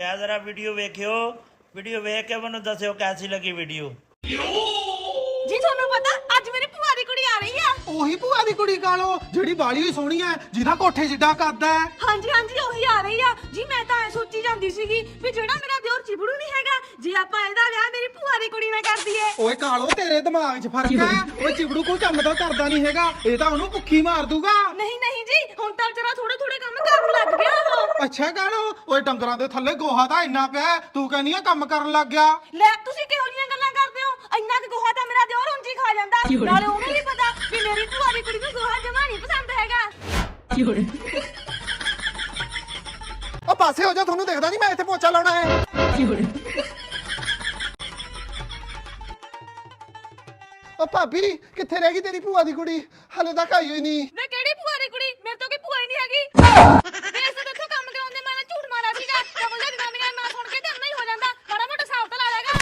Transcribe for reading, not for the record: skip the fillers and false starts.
क्या जरा video वेखियो, video वेख के मैनू दस्यो कैसी लगी वीडियो। जी ਤੁਹਾਨੂੰ ਪਤਾ ਅੱਜ ਮੇਰੀ ਭੂਆ ਦੀ ਕੁੜੀ ਆ ਰਹੀ ਆ। ਉਹੀ ਭੂਆ ਦੀ ਕੁੜੀ ਕਾਲੋ ਜਿਹੜੀ ਬਾਲੀ ਹੋਈ ਸੋਹਣੀ ਐ ਜਿਹਦਾ ਕੋਠੇ ਜਿੱਡਾ ਕੱਦ ਐ। ਹਾਂਜੀ ਹਾਂਜੀ ਉਹੀ ਆ ਰਹੀ ਆ ਜੀ। ਮੈਂ ਤਾਂ ਐ ਸੋਚੀ ਜਾਂਦੀ ਸੀਗੀ ਵੀ ਜਿਹੜਾ ਮੇਰਾ ਦਿਓਰ ਚਿਬੜੂ ਨਹੀਂ ਹੈਗਾ, ਜੇ ਆਪਾਂ ਇਹਦਾ ਵਿਆਹ ਮੇਰੀ ਭੂਆ ਦੀ ਕੁੜੀ ਨਾਲ ਕਰ ਦਈਏ। ਓਏ ਕਾਲੋ ਤੇਰੇ ਦਿਮਾਗ 'ਚ ਫਰਕ ਐ। ਓਏ ਚਿਬੜੂ ਕੋਈ ਕੰਮ ਤਾਂ ਕਰਦਾ ਨਹੀਂ ਹੈਗਾ, ਇਹ ਤਾਂ ਉਹਨੂੰ ਭੁੱਖੀ ਮਾਰ ਦੂਗਾ। ਨਹੀਂ ਨਹੀਂ ਜੀ ਹੁਣ ਤਾਂ ਜਰਾ ਥੋੜੇ ਥੋੜੇ ਕੰਮ ਕਰਨ ਲੱਗ ਗਿਆ ਉਹ। ਅੱਛਾ ਕਾਲੋ ਓਏ ਡੰਗਰਾਂ ਦੇ ਥੱਲੇ ਗੋਹਾ ਤਾਂ ਇੰਨਾ ਪਿਆ ਤੂੰ ਕਹਿੰਦੀ ਆ ਕੰਮ ਕਰਨ ਲੱਗ ਗਿਆ। ਲੈ ਤੁਸੀਂ ਕਿਹੋ ਜਿਹੀਆਂ ਗੱਲਾਂ ਕਰਦੇ ਹੋ? ਇੰਨਾ ਕਿ ਗੋਹਾ ਤਾਂ ਮੇਰਾ ਦਿਓਰ ਉਂਝ ਹੀ ਖਾ ਜਾਂਦਾ। ਨਾਲੇ ਉਹਨੂੰ ਵੀ ਪਤਾ ਵੀ ਮੇਰੀ ਭੂਆ ਦੀ ਕੁੜੀ ਨੂੰ ਗੋਹਾ ਜਮਾ ਨਹੀਂ ਪਸੰਦ ਹੈਗਾ। ਓ ਪਾਸੇ ਹੋ ਜਾ, ਤੁਹਾਨੂੰ ਦਿਖਦਾ ਨਹੀਂ ਮੈਂ ਇੱਥੇ ਪੋਚਾ ਲਾਉਣਾ ਹੈ। ਓ ਭਾਬੀ ਕਿੱਥੇ ਰਹਿ ਗਈ ਤੇਰੀ ਭੂਆ ਦੀ ਕੁੜੀ? ਹਲੇ ਤੱਕ ਆਈ ਹੋਈ ਨਹੀਂ। ਵੇ ਕਿਹੜੀ ਭੂਆ ਦੀ ਕੁੜੀ? ਮੇਰੇ ਤੋਂ ਕੋਈ ਭੂਆ ਹੀ ਨਹੀਂ ਹੈਗੀ। ਵੇ ਇਸ ਤੋਂ ਕੰਮ ਕਰਾਉਂਦੇ ਮੈਂ ਝੂਠ ਮਾਰਿਆ ਸੀਗਾ। ਤਾਂ ਉਹਦਾ ਜਨਾਨੀਆਂ ਨਾ ਸੁਣ ਕੇ ਤੇ ਅੰਨਾ ਹੀ ਹੋ ਜਾਂਦਾ। ਮਾੜਾ ਮੋਟਾ ਹਿਸਾਬ ਤਾਂ ਲਾ ਲੈਗਾ।